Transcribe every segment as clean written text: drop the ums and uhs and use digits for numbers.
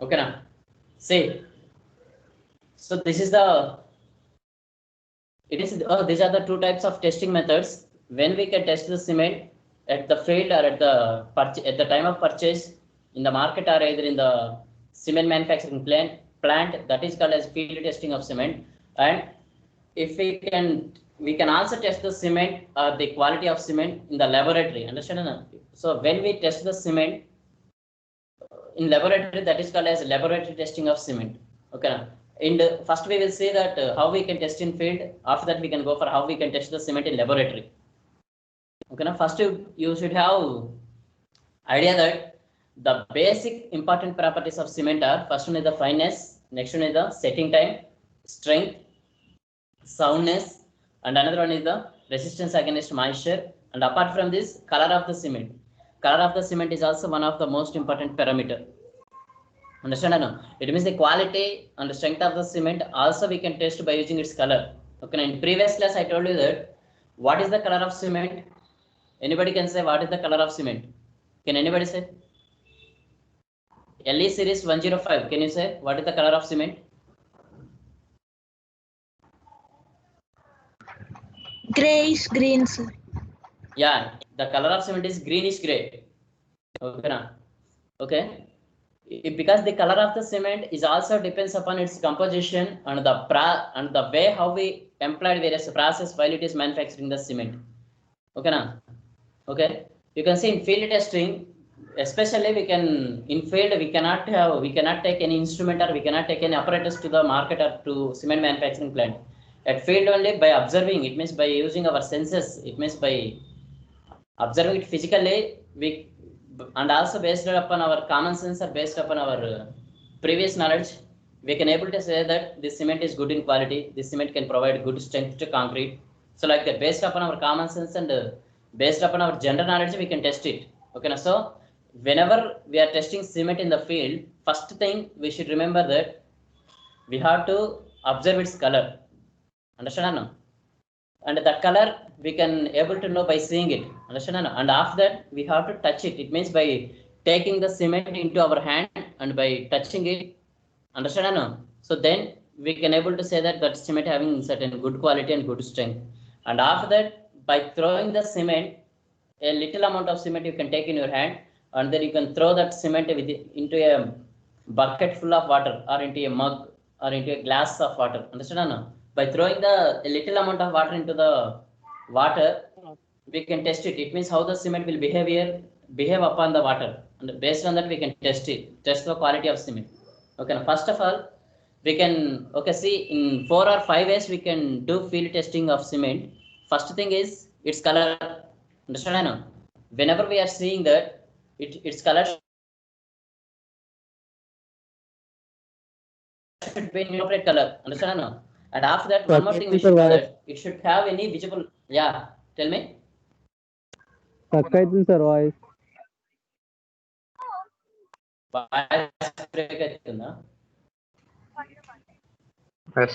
Okay now. See. So this is the these are the two types of testing methods. When we can test the cement at the field or at the time of purchase in the market or either in the cement manufacturing plant that is called as field testing of cement. And if we can also test the cement or the quality of cement in the laboratory. Understand? So when we test the cement in laboratory, that is called as laboratory testing of cement. Okay. And first we will see that how we can test in field. After that we can go for how we can test the cement in laboratory. Okay. Now first you should have idea that the basic important properties of cement are: first one is the fineness, next one is the setting time, strength, soundness, and another one is the resistance against moisture. And apart from this, color of the cement. Color of the cement is also one of the most important parameter. Understand or no? It means the quality and the strength of the cement also we can test by using its color. Okay, in previous class I told you that what is the color of cement? Anybody can say what is the color of cement? Can anybody say? LE series 105. Can you say what is the color of cement? Grayish green, sir. Yeah, the color of cement is greenish gray. Okay, now. Okay. Because the color of the cement is also depends upon its composition and the way how we employed various process while it is manufacturing the cement. Okay, now. Okay, you can see in field testing, especially we cannot take any instrument or we cannot take any apparatus to the market or to cement manufacturing plant. At field only by observing, it means by using our senses, it means by observing it physically, we and also based upon our common sense or based upon our previous knowledge, we can able to say that this cement is good in quality. This cement can provide good strength to concrete. So like that, based upon our common sense and based upon our general knowledge, we can test it. Okay, now so whenever we are testing cement in the field, first thing we should remember that we have to observe its color. Understand or no? And the color we can able to know by seeing it. Understand? And after that we have to touch it. It means by taking the cement into our hand and by touching it. Understand? So then we can able to say that that cement having certain good quality and good strength. And after that, by throwing the cement, a little amount of cement you can take in your hand, and then you can throw that cement into a bucket full of water or into a mug or into a glass of water. Understand? By throwing the a little amount of water into the water, we can test it. It means how the cement will behave upon the water, and based on that we can test the quality of cement. Okay, now first of all we can see in 4 or 5 ways we can do field testing of cement. First thing is its color. Understand? Whenever we are seeing that its color should be in appropriate color. Understand? And after that, one more thing we should know that it should have any visible. Yeah, tell me. Sakaitin sir voice. Voice break అవుతుందా?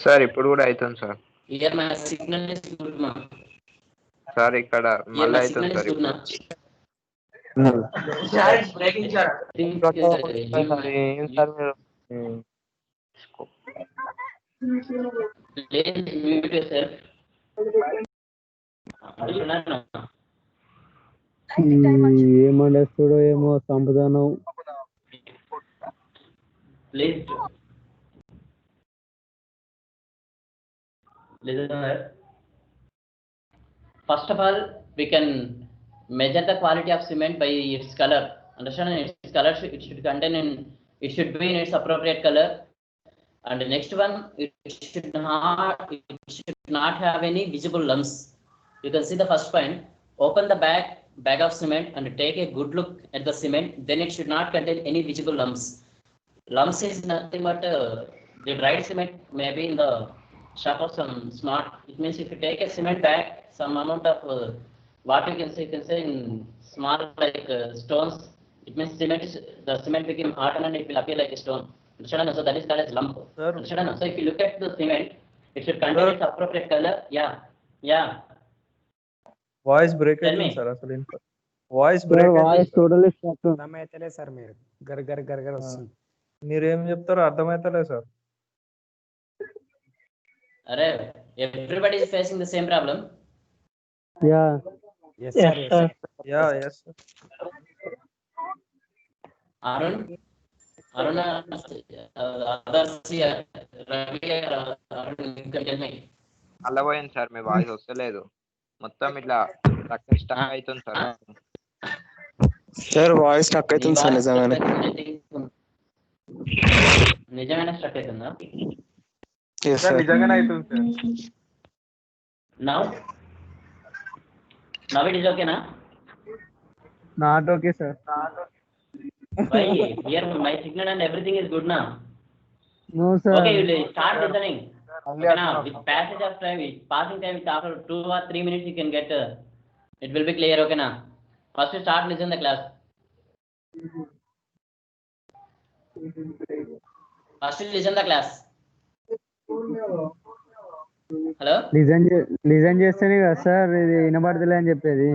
Sir ఇప్పుడు కూడా అవుతుంది sir. Here my signal is good ma. Sir ఇక్కడ Here మళ్ళీ my అవుతుంది signal is sir good na. Sir, it's breaking, sir. ఏం sir మీరు Please mute yourself. Understand? ఏమండేస్తాడో ఏమో సంపదానం. Please listen here. First of all, we can measure the quality of cement by its color. Understand? Its color it should contain it should be in its appropriate color. And the next one, it should not have any visible lumps. You can see the first point. Open the bag of cement and take a good look at the cement. Then it should not contain any visible lumps. Lumps is nothing but the dried cement maybe in the shop of some smart. It means if you take a cement bag, some amount of what you can say in small like stones. It means the cement became hardened and it will appear like a stone. Understand? So that is called as lump. Understand? So if you look at the cement, it should contain its appropriate color. Yeah. Voice break Tell me. అవుతుంది sir. అసలు voice break voice totally stop. అర్థమైతలే sir మీరు గర్ గర్ గర్ గర్ వస్తుంది. మీరేం చెప్తారో అర్థమైతలే sir. Arey, everybody is facing the same problem. Yeah Yes, sir. Yes, sir. Yeah yes Arun, others here, Ravi, Arun, you can tell me. అలా పోయింది సార్, మీ వాయిస్ వస్తలేదు. మొత్తం ఇట్లా స్టక్ అవుతుంది సార్. సార్ వాయిస్ స్టక్ అవుతుంది sir నిజంగానే. నిజంగానే stuck అవుతుందా? Yes, sir. నిజంగానే అవుతుంది sir. Now it is okay, na? Not okay sir. Why? Here my signal and everything is good now. No sir. Okay, you will start listening. Okay, now with passage of time, with passing time, after 2 or 3 minutes, you can get. It will be clear. Okay, now. First, you start listen the class. First, you listen the class. Hello. Listen చేస్తేనే కదా sir ఇది వినబడతలే అని చెప్పేది.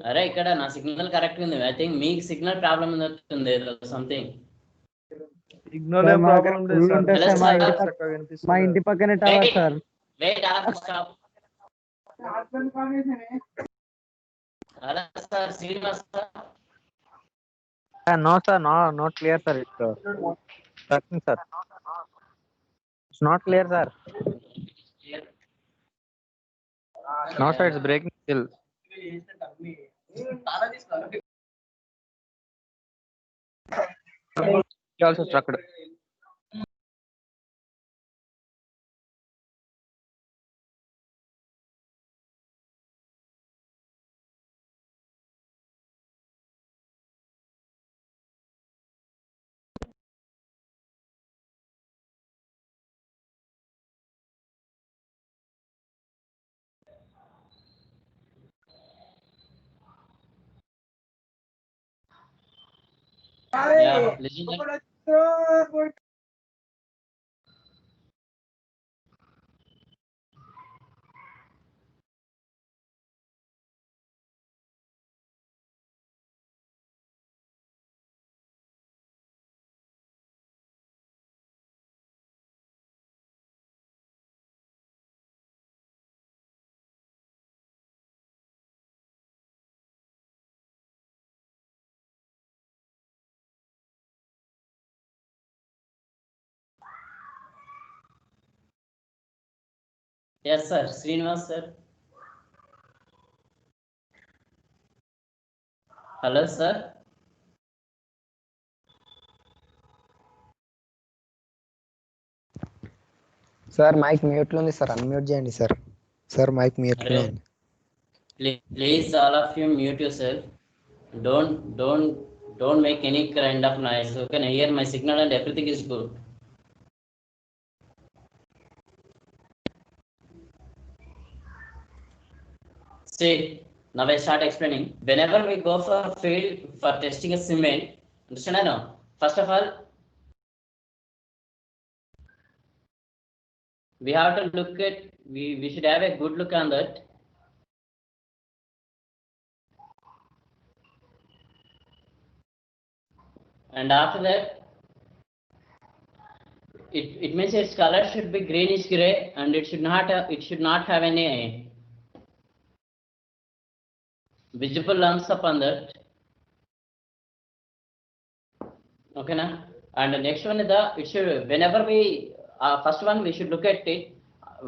అరే ఇక్కడ నా signal correct ఉంది. I think మీ సిగ్నల్ ప్రాబ్లం ఉంది సంథింగ్. సిగ్నల్ ఏం ప్రాబ్లం లేదు సార్. మా ఇంటి పక్కనే tower sir. Wait stop. Hello sir, Srinivas sir. No sir, not clear sir. It's working sir. It's not clear sir. No sir, it's breaking still. It also struck. Yeah, listen. Yes sir, Srinivas sir. Hello sir. Sir mic mute లో ఉంది sir, unmute చేయండి sir. Sir mic mute లో ఉంది. Please all of you mute yourself. Don't make any kind of noise. You can hear my signal and everything is good. See, now I start explaining. Whenever we go for field for testing a cement, understand now? First of all, we have to look at, we should have a good look on that. And after that, it means its color should be greenish gray, and it should not have any visible lumps upon that. Okay na? And the next one is it should, whenever we first one we should look at it.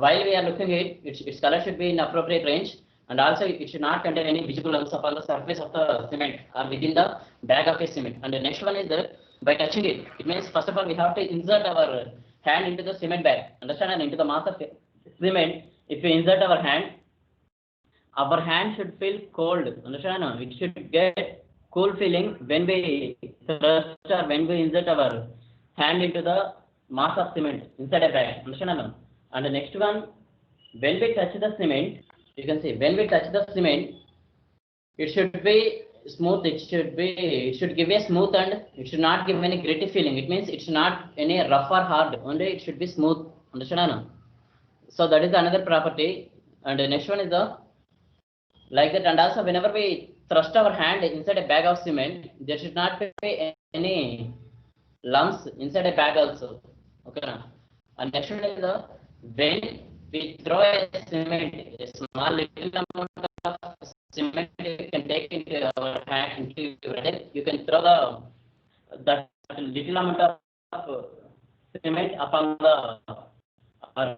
While we are looking at it, its color should be in appropriate range, and also it should not contain any visible lumps upon the surface of the cement or within the bag of a cement. And the next one is that by touching it, it means first of all we have to insert our hand into the cement bag, understand, and into the mass of cement. If we insert our hand should feel cold, understand, it should get cool feeling when we thrust or when we insert our hand into the mass of cement inside a bag, understand. And the next one, when we touch the cement, you can see when we touch the cement, it should be smooth. It should give a smooth, and it should not give any gritty feeling. It means it should not any rough or hard. Only it should be smooth. Understand? So that is another property. And the next one is the like that. And also whenever we thrust our hand inside a bag of cement, there should not be any lumps inside a bag also. Okay. And next one is the when we throw a cement, a small little amount of cement you can take into our hand, into your head, you can throw that little amount of cement upon the or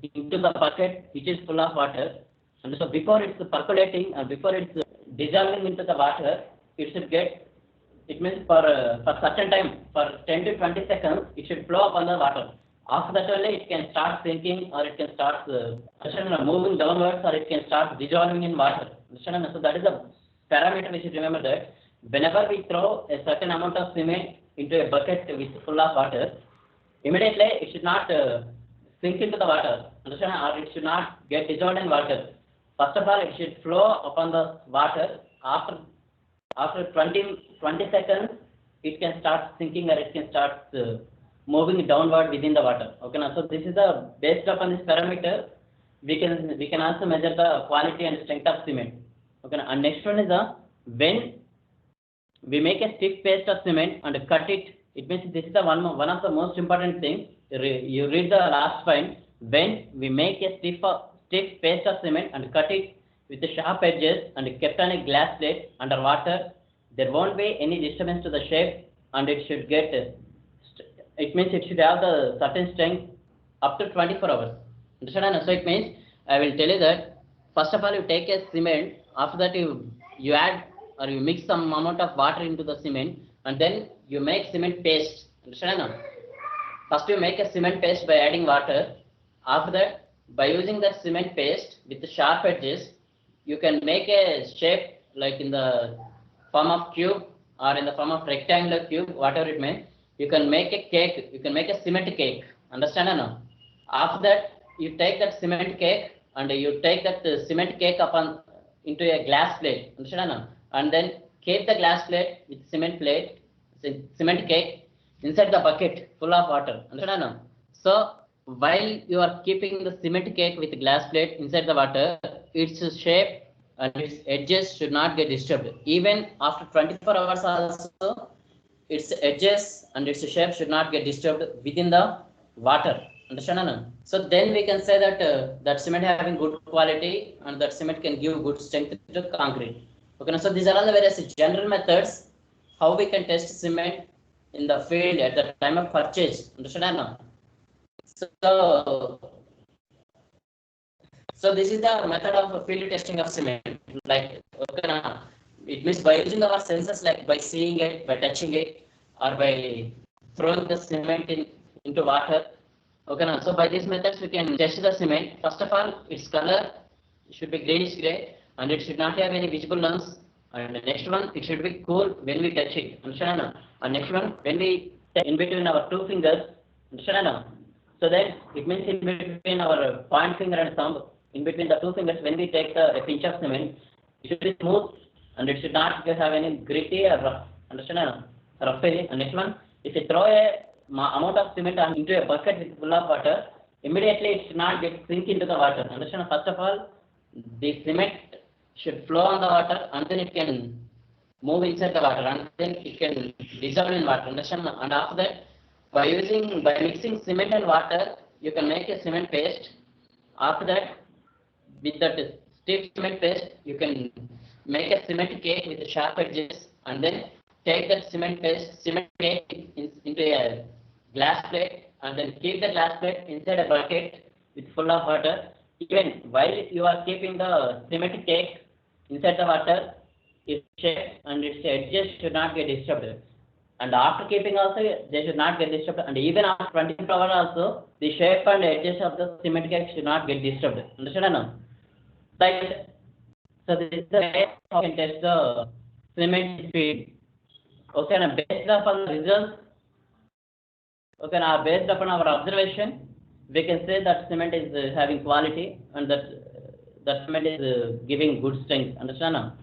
into the bucket which is full of water. And so before it's percolating and before it's dissolving into the water, it should get, it means for certain time, for 10 to 20 seconds, it should flow upon the water. After that only it can start sinking or it can start moving downwards or it can start dissolving in water. So that is the parameter we should remember, that whenever we throw a certain amount of cement into a bucket which is full of water, immediately it should not sink into the water, understand, or it should not get dissolved in water. First of all, it should flow upon the water. After 20 seconds, it can start sinking or it can start moving downward within the water. Okay, now so this is the based upon this parameter, we can also measure the quality and strength of cement. Okay, now, and next one is the when we make a stiff paste of cement and cut it. It means this is the one of the most important things. You read the last point. When we make a stiff paste of cement and cut it with the sharp edges and kept on a glass plate under water, there won't be any disturbance to the shape, and it should get. It means it should have the certain strength up to 24 hours. Understand? So it means I will tell you that first of all you take a cement. After that you add or you mix some amount of water into the cement, and then you make cement paste. Understand? First you make a cement paste by adding water. After that, by using that cement paste with the sharp edges, you can make a shape like in the form of cube or in the form of rectangular cube, whatever it may. You can make a cake. You can make a cement cake. Understand? No? After that, you take that cement cake and you take that cement cake upon into a glass plate. Understand? No? And then keep the glass plate with cement cake inside the bucket full of water. Understand? No? So while you are keeping the cement cake with the glass plate inside the water, its shape and its edges should not get disturbed. Even after 24 hours also, its edges and its shape should not get disturbed within the water. Understand? So then we can say that that cement having good quality and that cement can give good strength to concrete. Okay, so these are all the various general methods how we can test cement in the field at the time of purchase. Understand? So this is the method of field testing of cement. Like, okay, it means by using our senses, like by seeing it, by touching it, or by throwing the cement into water. Okay, so by these methods we can test the cement. First of all, its color should be greenish gray, and it should not have any visible lumps. And the next one, it should be cool when we touch it. Understand? And next one, when we in between our two fingers. Understand? So that it means in between our point finger and thumb, in between the two fingers, when we take a pinch of cement, it should be smooth and it should not have any gritty or rough. Understand? Rough area. And next one, if you throw a amount of cement into a bucket with full of water, immediately it should not get sink into the water. Understand? First of all, the cement should flow on the water and then it can move inside the water and then it can dissolve in water. Understand? And after that, by mixing cement and water, you can make a cement paste. After that, with that stiff cement paste, you can make a cement cake with sharp edges, and then take that cement cake into a glass plate, and then keep the glass plate inside a bucket with full of water. Even while you are keeping the cement cake inside the water, its shape and its edges should not get disturbed. And after keeping also, they should not get disturbed. And even after 24 hours also, the shape and edges of the cement cake should not get disturbed. Understand? No? Like, so this is the way how we can test the cement speed. Okay, now based upon the results, okay, now based upon our observation, we can say that cement is having quality and that cement is giving good strength. Understand? No?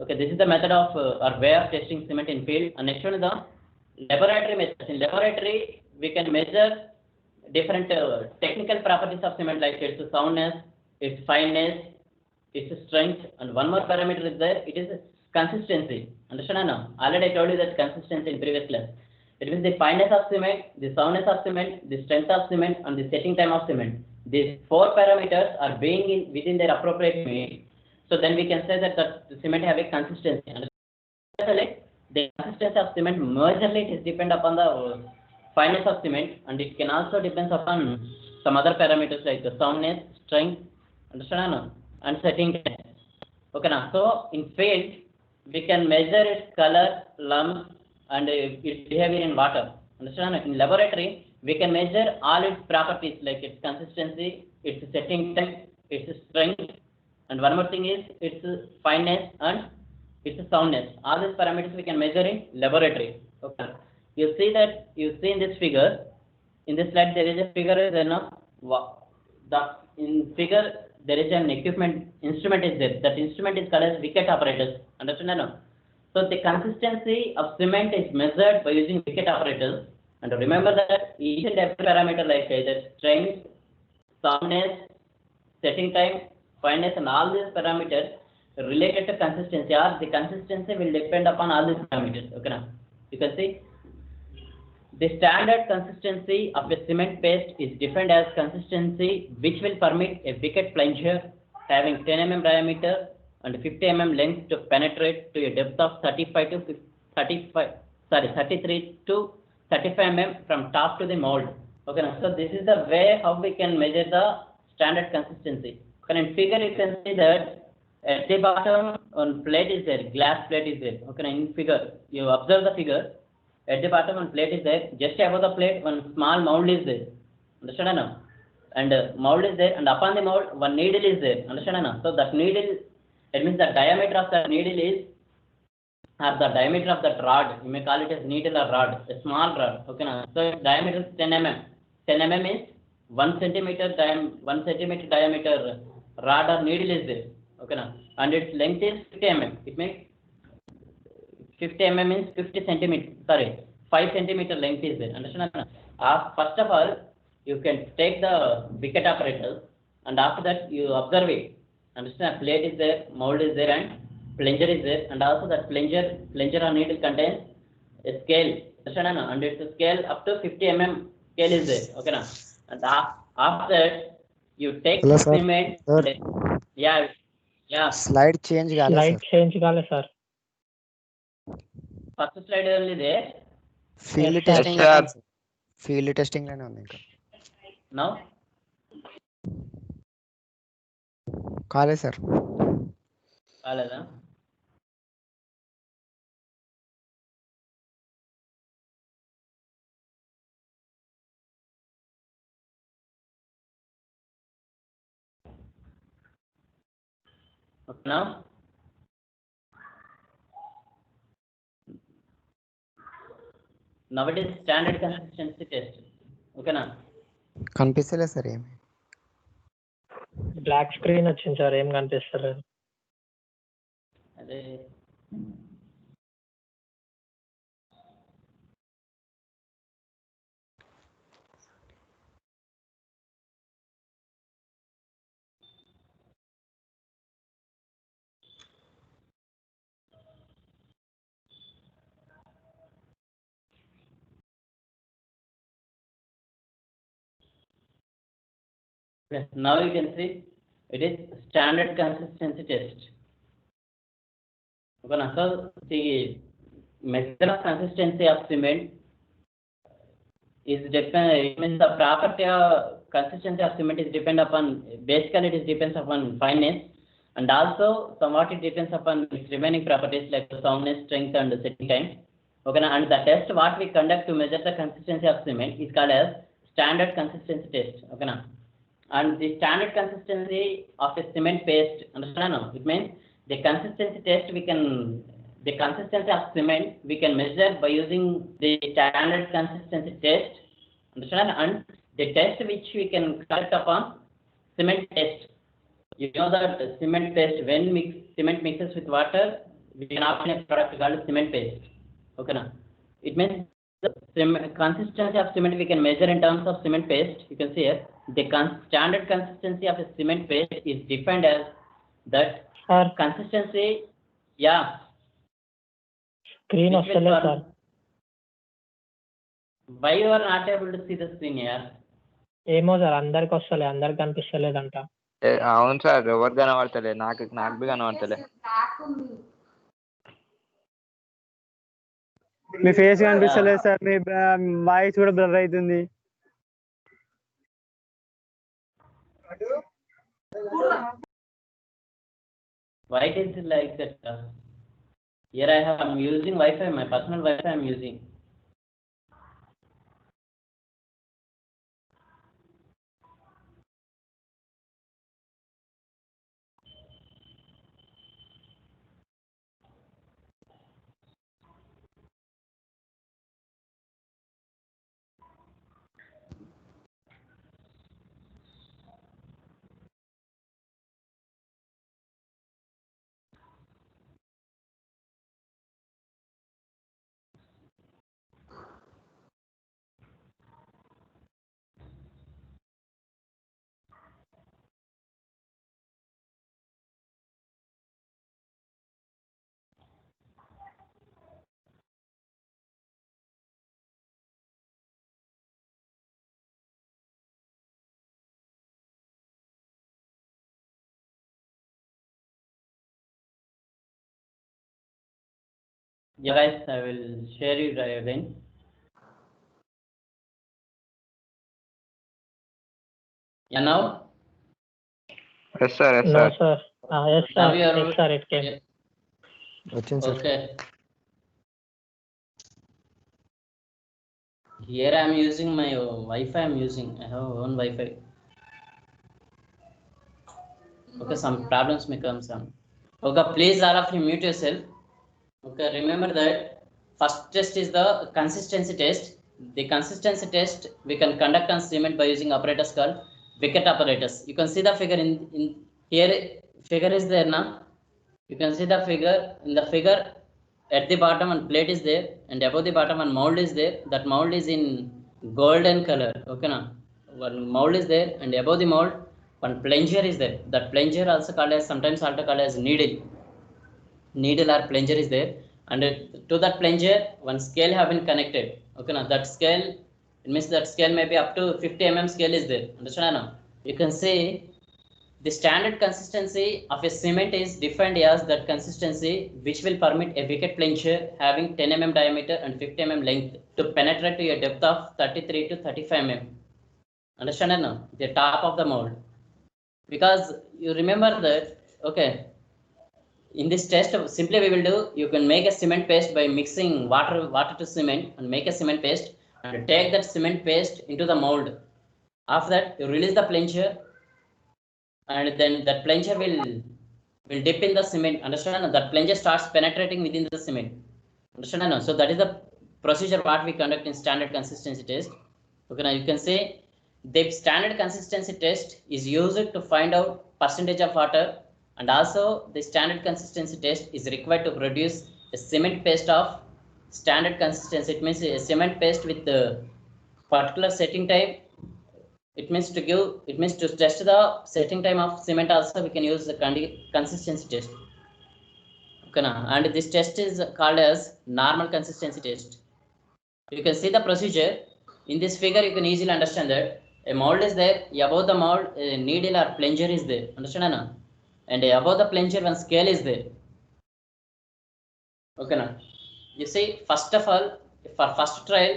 Okay, this is the method of or way of testing cement in field. And next one is the laboratory methods. In laboratory, we can measure different technical properties of cement, like its soundness, its fineness, its strength, and one more parameter is there. It is consistency. Understand? No? Already I told you that consistency in previous class. It means the fineness of cement, the soundness of cement, the strength of cement, and the setting time of cement. These 4 parameters are being within their appropriate limit. So then we can say that the cement have a consistency. And the consistency of cement majorly it is depend upon the fineness of cement, and it can also depends upon some other parameters like the soundness, strength, understand, and setting time. Okay, now so in field we can measure its color, lump, and its behavior in water. Understand? In laboratory we can measure all its properties like its consistency, its setting time, its strength, and one more thing is its fineness and its soundness. All these parameters we can measure in laboratory. Okay. You see in this figure, in this slide there is a figure, in figure there is an instrument is there. That instrument is called as wicket apparatus. Understand? No? So the consistency of cement is measured by using wicket apparatus. And remember that each and every parameter like either strength, soundness, setting time, fineness, and all these parameters related to consistency, or the consistency will depend upon all these parameters. Okay, now you can see the standard consistency of a cement paste is defined as consistency which will permit a wicket plunger having 10 mm diameter and 50 mm length to penetrate to a depth of 33 to 35 mm from top to the mold. Okay, now, so this is the way how we can measure the standard consistency. Okay, in figure you can see that at the bottom one plate is there, glass plate is there. Okay, in figure you observe the figure. At the bottom one plate is there, just above the plate one small mold is there. Understand now? And mold is there, and upon the mold one needle is there. Understand now? So that needle, it means the diameter of the needle is, or the diameter of that rod, you may call it as needle or rod, a small rod. Okay now? So its diameter is 10 mm. 10 mm is 1 centimeter diameter rod or needle is there. Okay now? And its length is 50 mm. It means 50 mm means 50 centimeter, 5 centimeter length is there. Understand? First of all, you can take the wicket apparatus, and after that you observe it. Understand? Plate is there, mold is there, and plunger is there, and also that plunger or needle contains a scale. Understand? And it's a scale up to 50 mm scale is there. Okay now? And after that you take Hello, sir. cement. Sir. Yeah. Slide change కాలే sir First slide only there. Field Yes, testing sir. Field testing లోనే ఉంది ఇంకా Now కాలే sir కాలేదా? Okay, now it is standard consistency test. Okay now? కనిపిస్తలే sir ఏమి black screen వచ్చింది sir, ఏం కనిపిస్తలేదు. అదే okay, now you can see it is standard consistency test. Okay, now so the measure of consistency of cement is it means the property of consistency of cement is depend upon, basically it is depends upon fineness, and also somewhat it depends upon its remaining properties like soundness, strength, and setting time. Okay, now, and the test what we conduct to measure the consistency of cement is called as standard consistency test. Okay, now, and the standard consistency of a cement paste, understand now? It means the consistency test the consistency of cement we can measure by using the standard consistency test. Understand? And the test which we can conduct upon cement test. You know that cement paste, when cement mixes with water, we can obtain a product called cement paste. Okay, now it means the consistency of cement we can measure in terms of cement paste. You can see here the standard consistency of a cement paste is defined as that consistency. Yeah. Screen వస్తలేదు sir. Why you are not able to see the screen here? ఏమో sir అందరికి వస్తలే, అందరికి కనిపిస్తలేదంట. అవును sir, ఎవరు కనబడతలే, నాకు B కనబడతలే. మీ face కనిపిస్తలేదు sir, మీ voice కూడా బ్లర్ అవుతుంది. Why it is like that? Here I'm using Wi-Fi, my personal Wi-Fi I'm using. Yeah guys, I will share you again. Yeah, now? Yes sir, yes No sir. sir. Yes sir. Now you are- Yes sir, it came. వచ్చింది sir. Okay. Here I am using my Wi-Fi. I have own Wi-Fi. Okay, some problems may come some. Okay, please all of you mute yourself. Okay, remember that first test is the consistency test. The consistency test we can conduct on cement by using apparatus called Wickett apparatus. You can see the figure in here. Figure is there now. You can see the figure. In the figure, at the bottom one plate is there, and above the bottom one mold is there. That mold is in golden color. Okay, now one mold is there, and above the mold one plunger is there. That plunger also called as, sometimes also called as needle or plunger is there, and to that plunger one scale have been connected. Okay, now that scale, it means that scale may be up to 50 mm scale is there. Understand now? You can see the standard consistency of a cement is defined as that consistency which will permit a Wickett plunger having 10 mm diameter and 50 mm length to penetrate to a depth of 33 to 35 mm. Understand now? The top of the mold. Because you remember that, okay, in this test simply we will do, you can make a cement paste by mixing water to cement and make a cement paste and take that cement paste into the mold. After that you release the plunger, and then that plunger will dip in the cement. Understand? That plunger starts penetrating within the cement. Understand? No? So that is the procedure what we conduct in standard consistency test. Okay, now you can say the standard consistency test is used to find out percentage of water, and also the standard consistency test is required to produce a cement paste of standard consistency. It means a cement paste with the particular setting time. It means to test the setting time of cement also we can use the consistency test. Okay, now, and this test is called as normal consistency test. You can see the procedure in this figure. You can easily understand that a mold is there, above the mold a needle or plunger is there. Understand now? And above the plunger one scale is there. Okay, now you see, first of all, for first trial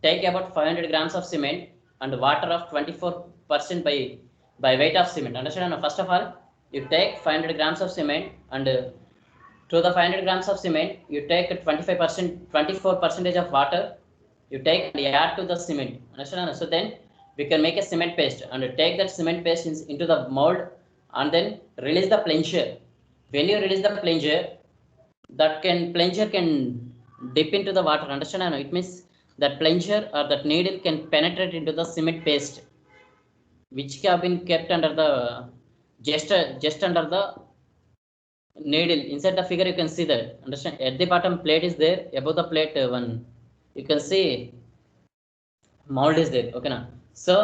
take about 500 grams of cement and water of 24% by weight of cement. Understand? First of all, you take 500 grams of cement, and to the 500 grams of cement you take 24% of water you take and add to the cement. Understand? So then we can make a cement paste and take that cement paste into the mold and then release the plunger. When you release the plunger, that plunger can dip into the water. Understand? It means that plunger or that needle can penetrate into the cement paste which have been kept under the just under the needle. Inside the figure you can see that. Understand? At the bottom plate is there, above the plate one you can see mold is there. Okay, now so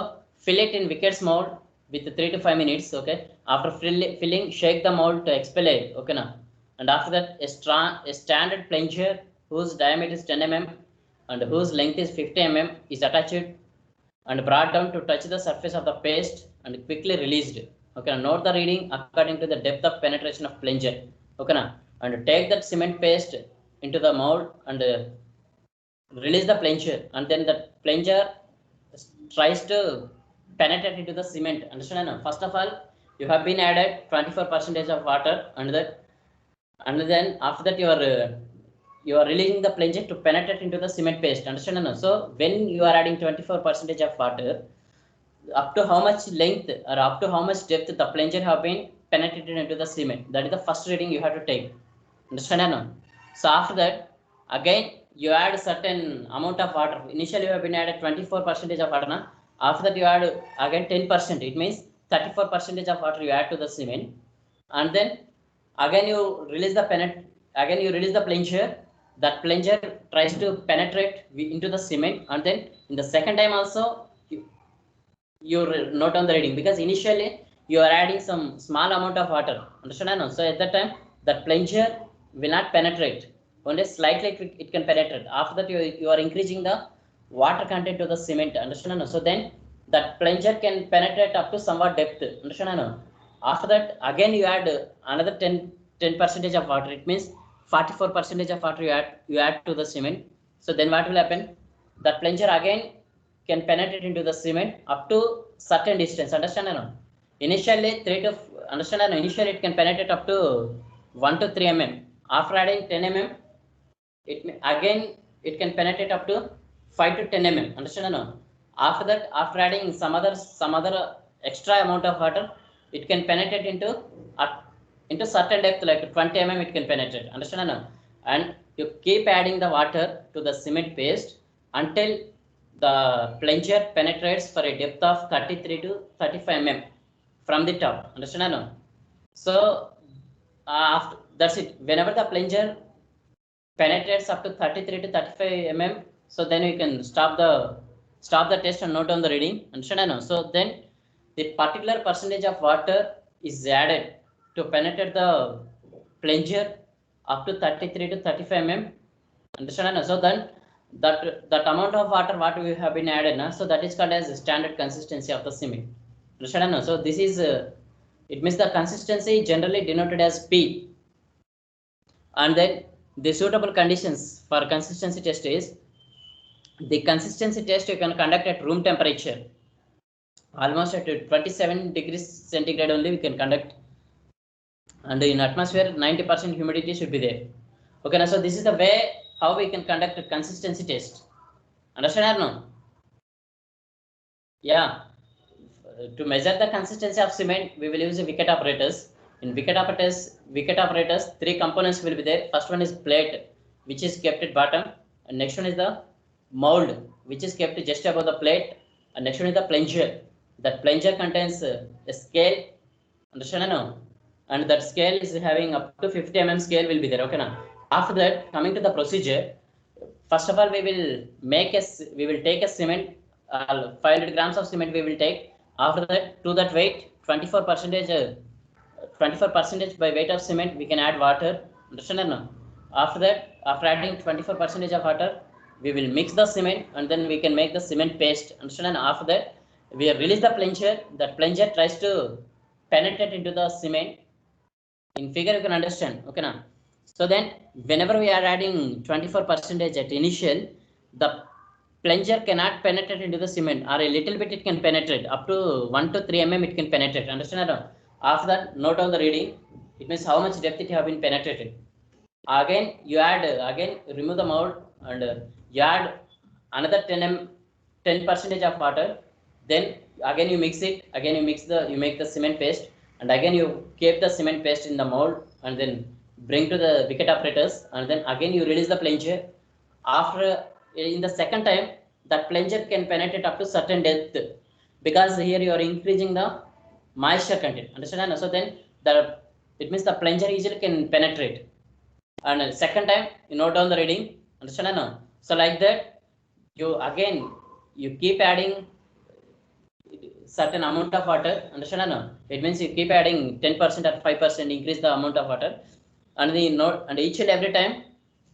fill it in Wickett's mold with 3 to 5 minutes. Okay, after filling shake the mold to expel air. Okay, now, and after that a standard plunger whose diameter is 10 mm and whose length is 50 mm is attached and brought down to touch the surface of the paste and quickly released. Okay, note the reading according to the depth of penetration of plunger. Okay, and take that cement paste into the mold and release the plunger, and then the plunger tries to penetrate into the cement. Understand? First of all, you have been added 24% of water, and then after that you are releasing the plunger to penetrate into the cement paste. Understand? So when you are adding 24% of water, up to how much length or up to how much depth the plunger have been penetrated into the cement, that is the first reading you have to take. Understand? So after that, again you add certain amount of water. Initially you have been added 24% of water. After that you add again 10%. It means 34% of water you add to the cement, and then again you release the plunger. That plunger tries to penetrate into the cement, and then in the second time also you note on the reading, because initially you are adding some small amount of water. Understand? So at that time that plunger will not penetrate, only slightly it can penetrate. After that you are increasing the water content to the cement. Understand? So then that plunger can penetrate up to somewhat depth. Understand? After that again you add another 10% of water. It means 44% of water you add to the cement. So then what will happen? That plunger again can penetrate into the cement up to certain distance. Understand? Initially 3 to initially it can penetrate up to 1 to 3 mm. After adding 10 mm, it can penetrate up to 5 to 10 mm. Understand? After that, after adding some other extra amount of water, it can penetrate into certain depth, like 20 mm it can penetrate. Understand? And you keep adding the water to the cement paste until the plunger penetrates for a depth of 33 to 35 mm from the top. Understand? So after that's it. Whenever the plunger penetrates up to 33 to 35 mm, so then you can stop the test and note down the reading. Understand? So then the particular percentage of water is added to penetrate the plunger up to 33 to 35 mm. Understand? So then that amount of water what we have been added, so that is called as the standard consistency of the cement. Understand? So this is it means the consistency generally denoted as P. And then the suitable conditions for consistency test is, the consistency test you can conduct at room temperature, almost at 27 degrees centigrade only we can conduct, and in atmosphere 90% humidity should be there. Okay, now so this is the way how we can conduct a consistency test. Understand or no? Yeah, to measure the consistency of cement we will use a Vickett apparatus. In Vickett apparatus 3 components will be there. First one is plate, which is kept at bottom, and next one is the mold, which is kept just above the plate, and next one is the plunger. That plunger contains a scale. Understand? No? And that scale is having up to 50 mm scale will be there. Okay, now after that, coming to the procedure, first of all we will take a cement, 500 grams of cement we will take. After that, to that weight 24% by weight of cement we can add water. Understand? No? After that, after adding 24% of water, we will mix the cement, and then we can make the cement paste. Understand? After that, we release the plunger. That plunger tries to penetrate into the cement. In figure you can understand. Okay, now so then whenever we are adding 24% at initial, the plunger cannot penetrate into the cement, or a little bit it can penetrate up to 1 to 3 mm it can penetrate. Understand? After that, note down the reading. It means how much depth it have been penetrated. Again you remove the mold, and you add another 10% of water. Then again you mix it. Again you make the cement paste, and again you keep the cement paste in the mold, and then bring to the Vickett apparatus, and then again you release the plunger. After, in the second time, that plunger can penetrate up to certain depth, because here you are increasing the moisture content. Understand? So then it means the plunger easily can penetrate. And second time you note down the reading. Understand? So like that, you keep adding certain amount of water. Understand? It means you keep adding 10% or 5%, increase the amount of water, and each and every time,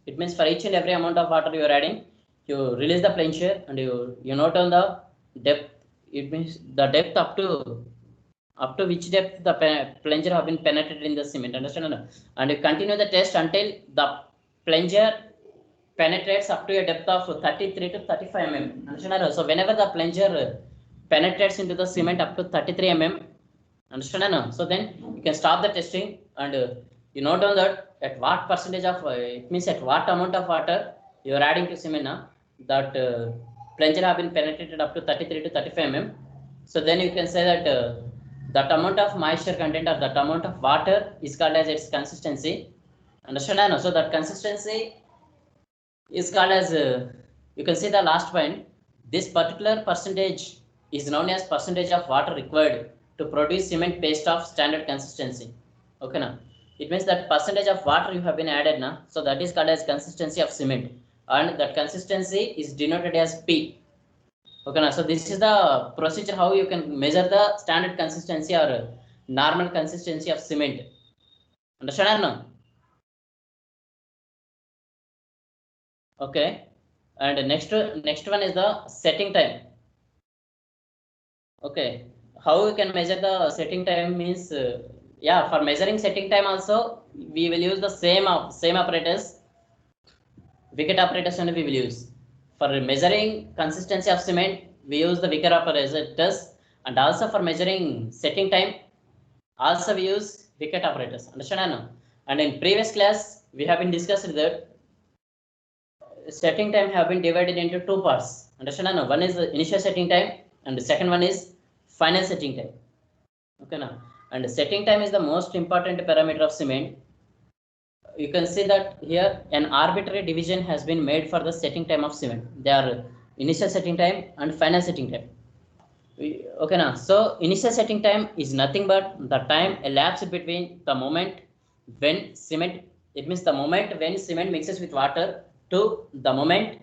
it means for each and every amount of water you are adding, you release the plunger and you note on the depth. It means the depth up to which depth the plunger have been penetrated in the cement. Understand? And you continue the test until the plunger penetrates up to a depth of 33 to 35 mm. Understand? So whenever the plunger penetrates into the cement up to 33 mm, understand? So then you can stop the testing and you note down that at what percentage of it means at what amount of water you are adding to cement that plunger have been penetrated up to 33 to 35 mm. So then you can say that that amount of moisture content or that amount of water is called as its consistency. Understand? So that consistency is called as you can see the last point. This particular percentage is known as percentage of water required to produce cement paste of standard consistency. Okay, now it means that percentage of water you have been added now, so that is called as consistency of cement, and that consistency is denoted as P. Okay, now so this is the procedure how you can measure the standard consistency or normal consistency of cement. Understand now? Okay, and next one is the setting time. Okay, how we can measure the setting time means yeah, for measuring setting time also we will use the same apparatus, Vickert apparatus only we will use. For measuring consistency of cement we use the Vickert apparatus, and also for measuring setting time also we use Vickert apparatus. Understand? And in previous class we have been discussed that setting time have been divided into two parts. Understand? One is the initial setting time and the second one is final setting time. Okay, now and setting time is the most important parameter of cement. You can see that here an arbitrary division has been made for the setting time of cement. They are initial setting time and final setting time. Okay, now so initial setting time is nothing but the time elapsed between the moment when cement, it means the moment when cement mixes with water to the moment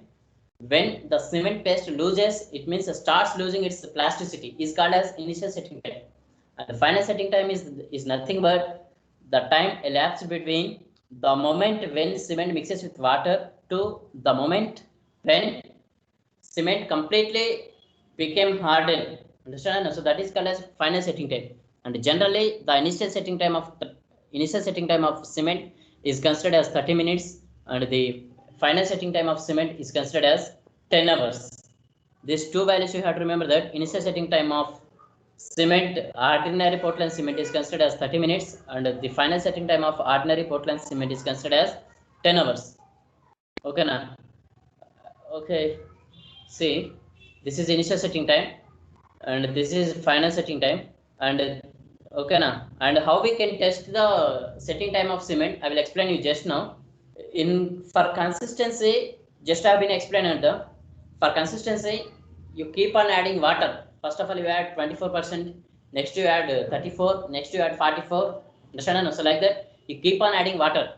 when the cement paste loses, it means starts losing its plasticity, is called as initial setting time. And the final setting time is nothing but the time elapsed between the moment when cement mixes with water to the moment when cement completely became hardened. Understand? So that is called as final setting time. And generally the initial setting time of cement is considered as 30 minutes and the final setting time of cement is considered as 10 hours. These two values you have to remember, that initial setting time of cement, ordinary Portland cement, is considered as 30 minutes and the final setting time of ordinary Portland cement is considered as 10 hours. Okay, now okay, see, this is initial setting time and this is final setting time. And okay, now and how we can test the setting time of cement I will explain you just now. In for consistency, just have been explained for consistency you keep on adding water. First of all you add 24%, next you add 34, next you add 44. Understand? So like that you keep on adding water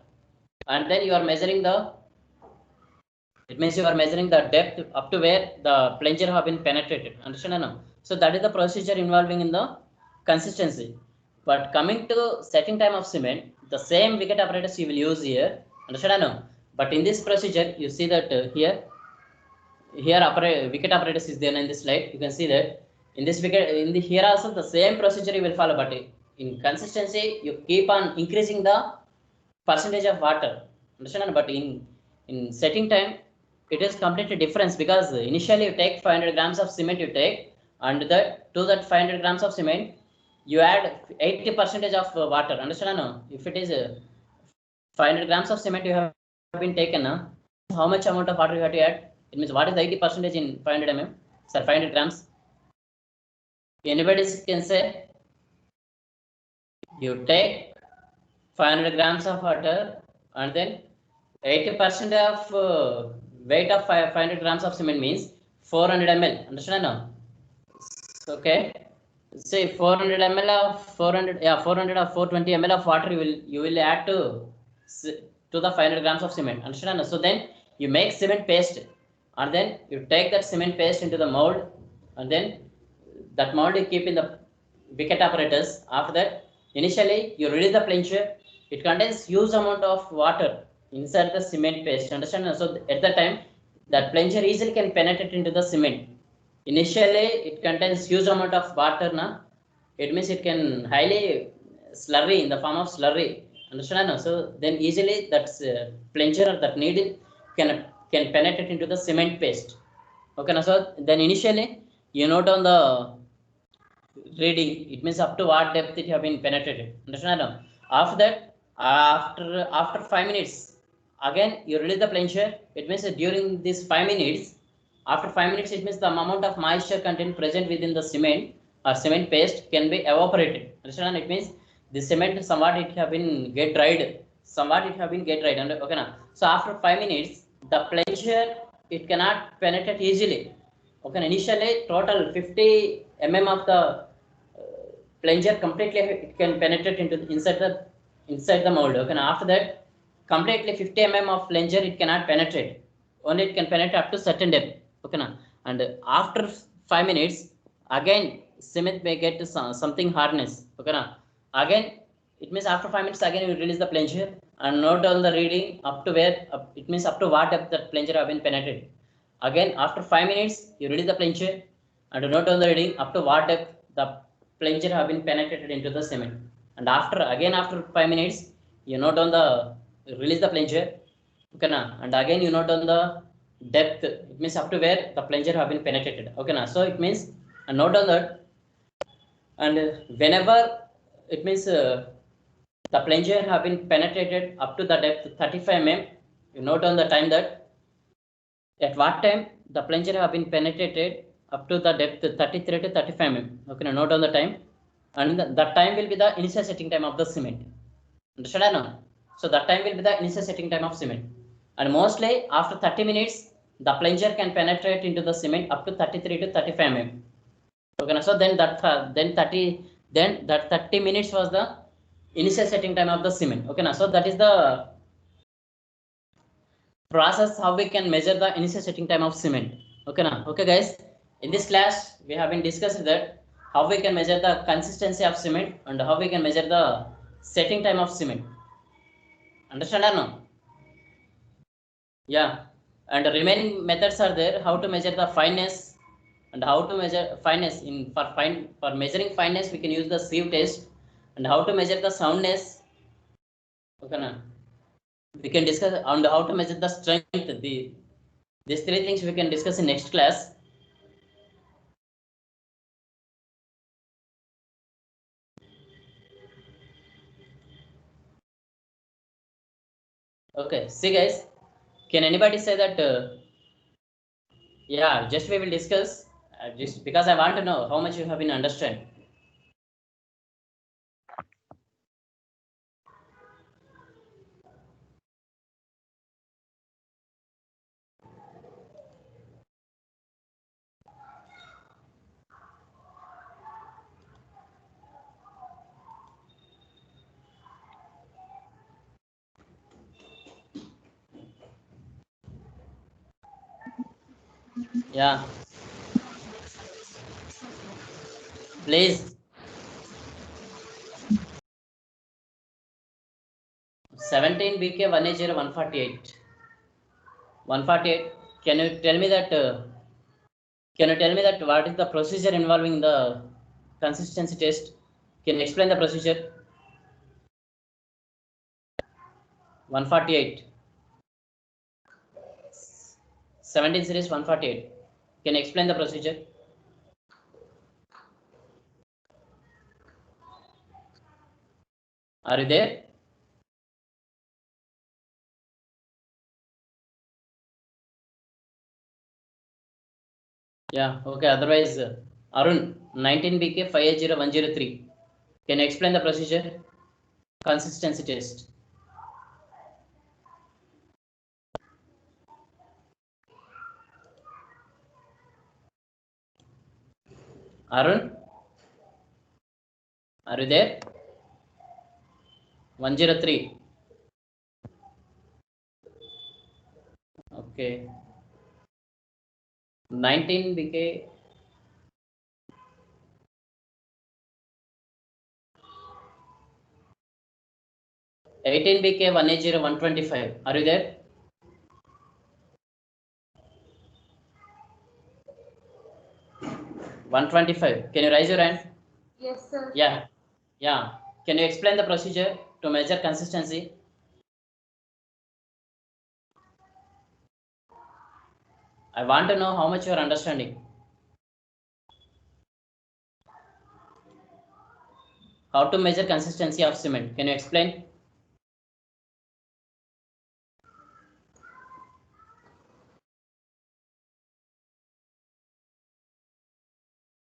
and then you are measuring the, it means you are measuring the depth up to where the plunger have been penetrated. Understand? So that is the procedure involving in the consistency. But coming to setting time of cement, the same Vickert apparatus you will use here. Understand? But in this procedure you see that here Vickert apparatus is there in this slide. You can see that in this Vickert, here also the same procedure you will follow, but in consistency you keep on increasing the percentage of water. Understand? But in setting time it is completely different, because initially you take 500 grams of cement you take, and to that 500 grams of cement you add 80% of water. Understand? If it is 500 grams of cement you have been taken, how much amount of water you have to add? It means what is the 80% in 500 mm? Sir, 500 grams. Anybody can say? You take 500 grams of water and then 80% of weight of 500 grams of cement means 400 ml. Understand now? Okay. Say 400 ml of 400 or 420 ml of water you will add to the 500 grams of cement. Understand? So then you make cement paste and then you take that cement paste into the mold, and then that mold you keep in the Vickert apparatus. After that initially you release the plunger. It contains huge amount of water inside the cement paste. Understand? So at that time that plunger easily can penetrate into the cement. Initially, it contains huge amount of water, na? It means it can highly slurry in the form of slurry. Understand? No? So then easily that plunger or that needle can penetrate into the cement paste. Okay, na? So then initially you note on the reading, it means up to what depth it have been penetrated. Understand? No? After that, after 5 minutes, again you release the plunger. It means that during these 5 minutes, after 5 minutes, it means the amount of moisture content present within the cement or cement paste can be evaporated. Understand? It means the cement somewhat it have been get dried, somewhat it have been get dried. Okay, now so after 5 minutes, the plunger it cannot penetrate easily. Okay, initially total 50 of the plunger completely it can penetrate into inside the mold. Okay, now after that completely 50 of plunger it cannot penetrate, only it can penetrate up to certain depth. Okay, now and after 5 minutes again cement may get something hardness. Okay, now again it means after 5 minutes again you release the plunger and note down the reading up to where it means up to what depth that plunger have been penetrated. Again after 5 minutes you release the plunger and note down the reading up to what depth the plunger have been penetrated into the cement. And after 5 minutes you note on the release the plunger. Okay, na? And again you note on the depth, it means up to where the plunger have been penetrated. Okay, na? So it means and note on that. And whenever it means the plunger have been penetrated up to the depth 35 you note on the time that at what time the plunger have been penetrated up to the depth 33 to 35 Okay, now note on the time. And that time will be the initial setting time of the cement. Understand or no? So that time will be the initial setting time of cement. And mostly after 30 minutes, the plunger can penetrate into the cement up to 33 to 35 Okay, so then that 30 minutes was the initial setting time of the cement. Okay, now so that is the process how we can measure the initial setting time of cement. Okay, now okay guys, in this class we have been discussed that how we can measure the consistency of cement and how we can measure the setting time of cement. Understand or no? Yeah, and the remaining methods are there, how to measure the fineness and how to measure fineness in for measuring fineness we can use the sieve test, and how to measure the soundness. Okay, now we can discuss on how to measure the strength. These three things we can discuss in next class. Okay, see guys, can anybody say that yeah, just we will discuss just because I want to know how much you have been understand. Yeah, please. 17 BK 180 148. 148. Can you tell me that? Can you tell me that what is the procedure involving the consistency test? Can you explain the procedure? 148. 17 series 148. Can you explain the procedure? Are you there? Yeah, okay. Otherwise, Arun, 19 BK 580103. Can you explain the procedure? Consistency test. Arun, are you there? 103. Okay. 19 BK. $18 BK 180 125. Are you there? 125. Can you raise your hand? Yes, sir. Yeah. Yeah. Can you explain the procedure to measure consistency? I want to know how much you are understanding. How to measure consistency of cement? Can you explain?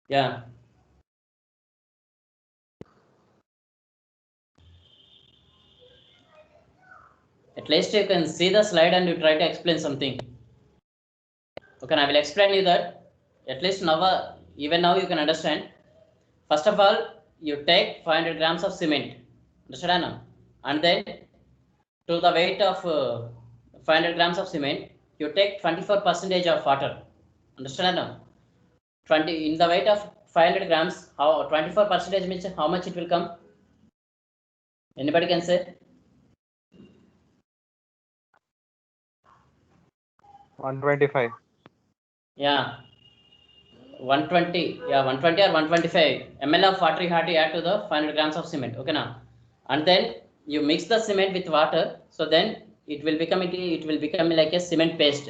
Yeah. At least you can see the slide and you try to explain something. Okay, I will explain you that. At least now, even now you can understand. First of all, you take 500 grams of cement. Understand now? And then to the weight of 500 grams of cement, you take 24 percentage of water. Understand now? 20 in the weight of 500 grams, how 24 percentage means how much it will come? Anybody can say? 125. Yeah, 120. Yeah, 120 or 125 ml of water you have to add to the 500 grams of cement. Okay now, and then you mix the cement with water. So then it will become like a cement paste.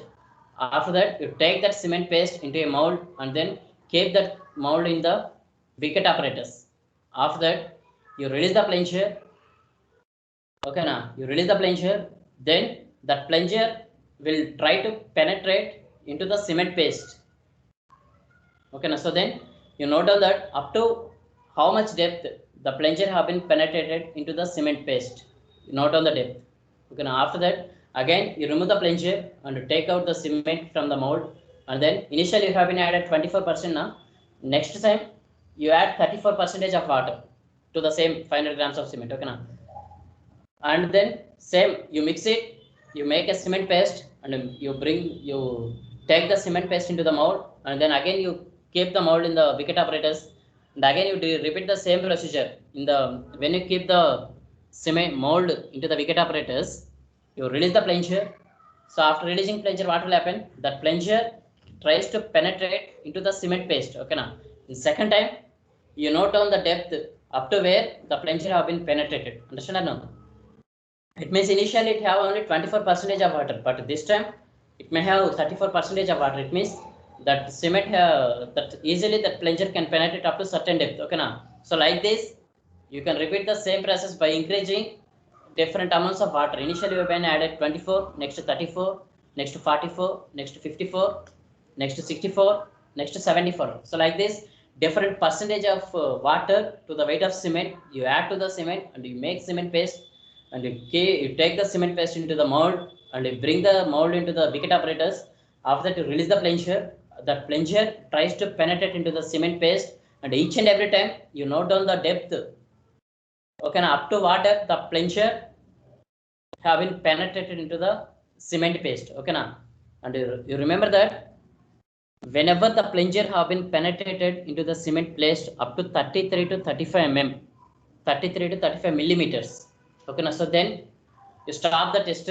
After that, you take that cement paste into a mold and then keep that mold in the bucket apparatus. After that, you release the plunger. Okay now, you release the plunger, then that plunger will try to penetrate into the cement paste. Okay now, so then you note down that up to how much depth the plunger have been penetrated into the cement paste. You note on the depth. Okay now, after that again you remove the plunger and take out the cement from the mold, and then initially you have been added 24%. Now next time you add 34 percentage of water to the same 500 grams of cement. Okay now, and then same you mix it, you make a cement paste, and you take the cement paste into the mold, and then again you keep the mold in the bucket apparatus, and again you repeat the same procedure in the when you keep the cement mold into the bucket apparatus, you release the plunger. So after releasing plunger, what will happen? That plunger tries to penetrate into the cement paste. Okay now, the second time you note down the depth up to where the plunger have been penetrated. Understand or no? It means initially it have only 24 percentage of water, but this time it may have 34 percentage of water. It means that cement that easily that plunger can penetrate up to certain depth. Okay now, so like this you can repeat the same process by increasing different amounts of water. Initially we been added 24, next to 34, next to 44, next to 54, next to 64, next to 74. So like this different percentage of water to the weight of cement you add to the cement, and you make cement paste, and you take the cement paste into the mold, and you bring the mold into the bucket apparatus. After that you release the plunger. That plunger tries to penetrate into the cement paste, and each and every time you note down the depth. Okay now, up to what depth the plunger have been penetrated into the cement paste. Okay now, and you remember that whenever the plunger have been penetrated into the cement paste up to 33 to 35 mm, 33 to 35 millimeters. Okay now, so then you stop the test,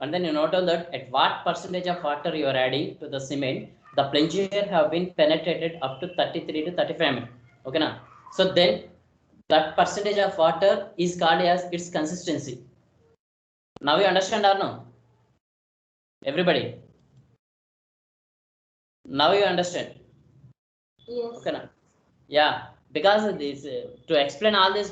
and then you note down that at what percentage of water you are adding to the cement, the plunger have been penetrated up to 33 to 35 mm. Okay now, so then that percentage of water is called as its consistency. Now you understand or no? Everybody, now you understand? Yes. Okay now, yeah, because this to explain all this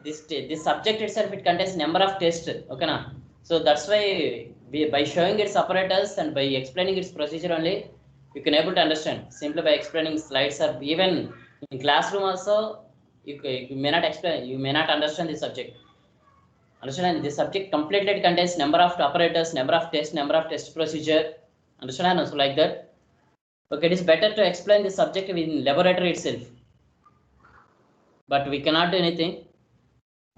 this subject itself, it contains number of tests. Okay now, so that's why by showing its apparatus and by explaining its procedure only, you can able to understand. Simply by explaining slides, or even in classroom also, you may not explain, you may not understand the subject. Understand, this subject completely contains number of apparatus, number of tests, number of test procedure. Understand? So like that. Okay, it is better to explain the subject in laboratory itself, but we cannot do anything.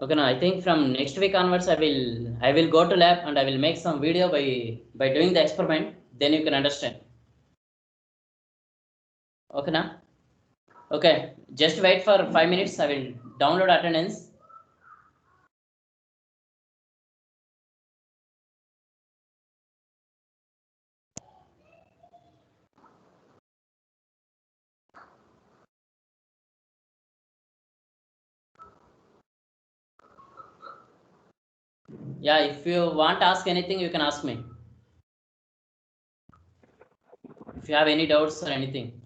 Okay, now I think from next week onwards I will go to lab, and I will make some video by doing the experiment. Then you can understand. Okay now. Okay, just wait for 5 minutes. I will download attendance. Yeah, if you want to ask anything, you can ask me. If you have any doubts or anything.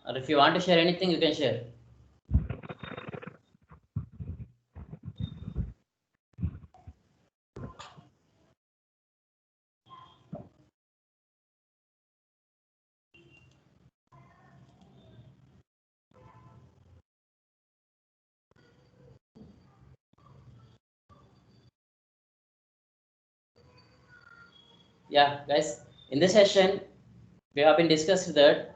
Or if you want to share anything, you can share. Yeah, guys, in this session, we have been discussed that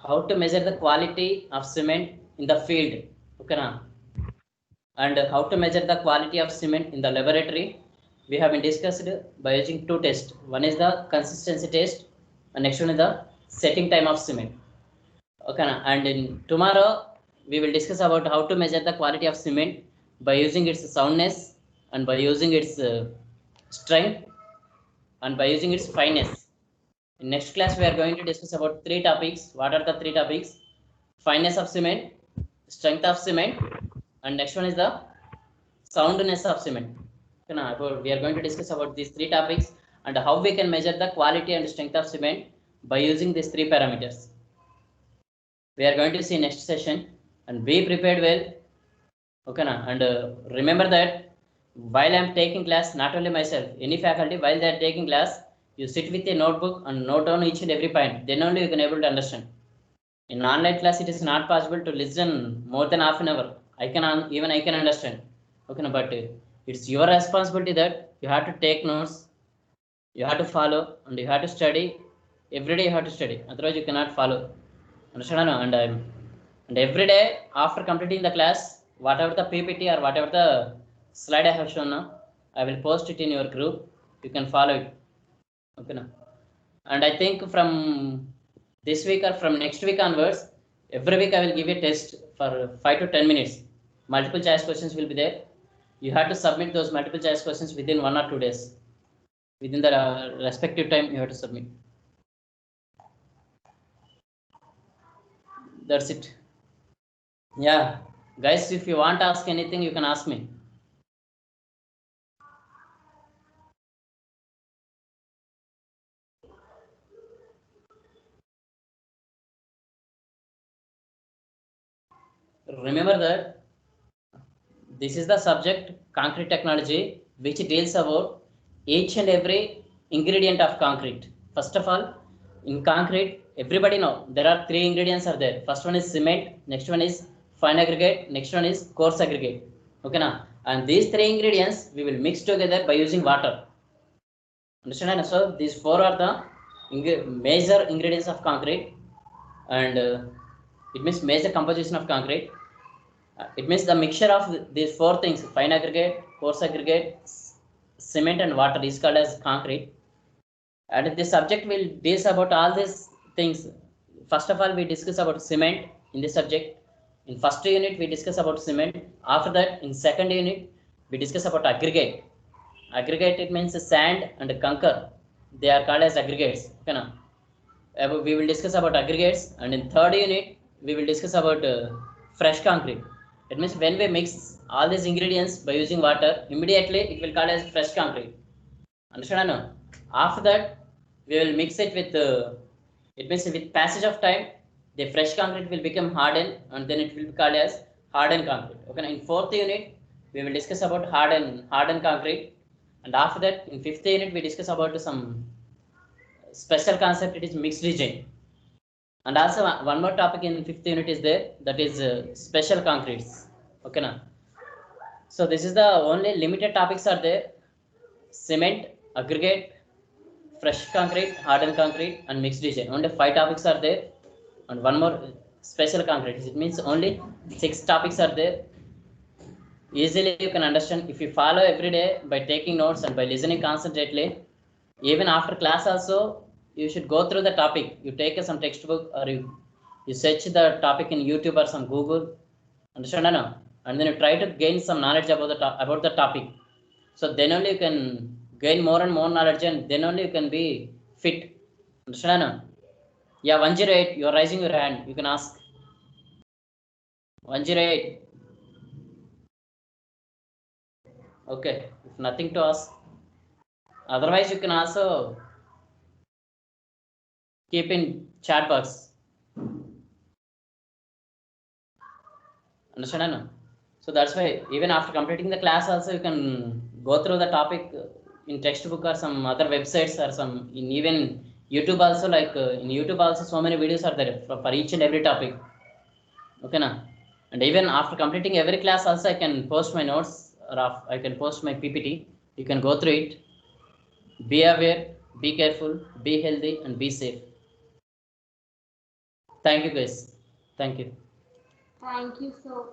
how to measure the quality of cement in the field. Okay, na? And how to measure the quality of cement in the laboratory. We have been discussed by using two tests. One is the consistency test, and next one is the setting time of cement. Okay, na? And in tomorrow we will discuss about how to measure the quality of cement by using its soundness and by using its strength and by using its fineness. In next class, we are going to discuss about three topics. What are the three topics? Fineness of cement, strength of cement, and next one is the soundness of cement. We are going to discuss about these three topics and how we can measure the quality and strength of cement by using these three parameters. We are going to see next session, and be prepared well. Okay, na? And remember that while I am taking class, not only myself, any faculty, while they are taking class, you sit with a notebook and note down each and every point. Then only you can able to understand. In online class, it is not possible to listen more than half an hour. I can understand. Okay, but it's your responsibility that you have to take notes, you have to follow, and you have to study. Every day you have to study. Otherwise, you cannot follow. Understand? And every day after completing the class, whatever the PPT or whatever the slide I have shown now, I will post it in your group. You can follow it. Okay, now. And I think from this week or from next week onwards, every week I will give a test for 5 to 10 minutes. Multiple choice questions will be there. You have to submit those multiple choice questions within 1 or 2 days. Within the respective time, you have to submit. That's it. Yeah, guys, if you want to ask anything, you can ask me. Remember that this is the subject concrete technology, which deals about each and every ingredient of concrete. First of all, in concrete, everybody know there are three ingredients are there. First one is cement, next one is fine aggregate, next one is coarse aggregate. Okay, now, and these three ingredients we will mix together by using water. Understand? So these four are the major ingredients of concrete, and it means major composition of concrete. It means the mixture of these four things: fine aggregate, coarse aggregate, cement, and water is called as concrete. And this subject will deal about all these things. First of all, we discuss about cement in this subject. In first unit, we discuss about cement. After that, in second unit, we discuss about aggregate. Aggregate, it means sand and conker. They are called as aggregates. Okay, now? We will discuss about aggregates, and in third unit we will discuss about fresh concrete. It means when we mix all these ingredients by using water, immediately it will call as fresh concrete. Understand? No? After that we will mix it with it means with passage of time the fresh concrete will become hardened, and then it will be called as hardened concrete. Okay, in fourth unit we will discuss about hardened concrete, and after that in fifth unit we discuss about some special concept. It is mixed design. And also one more topic in fifth unit is there, that is special concretes. Okay, now. So this is the only limited topics are there: cement, aggregate, fresh concrete, hardened concrete, and mixed design. Only 5 topics are there, and one more special concrete. It means only 6 topics are there. Easily you can understand if you follow every day by taking notes and by listening constantly. Even after class also, you should go through the topic. You take some textbook, or you search the topic in YouTube or some Google. Understand? No? And then you try to gain some knowledge about the topic. So then only you can gain more and more knowledge, and then only you can be fit. Understand? Yeah, 108, you are raising your hand, you can ask. 108. Okay, if nothing to ask, otherwise you can also keep in chat box. Understand? So that's why even after completing the class also you can go through the topic in textbook or some other websites or some in even YouTube also, like in YouTube also so many videos are there for each and every topic. Okay na? And even after completing every class also I can post my notes, or I can post my PPT. You can go through it. Be aware, be careful, be healthy, and be safe. Thank you guys. Thank you. Thank you, sir.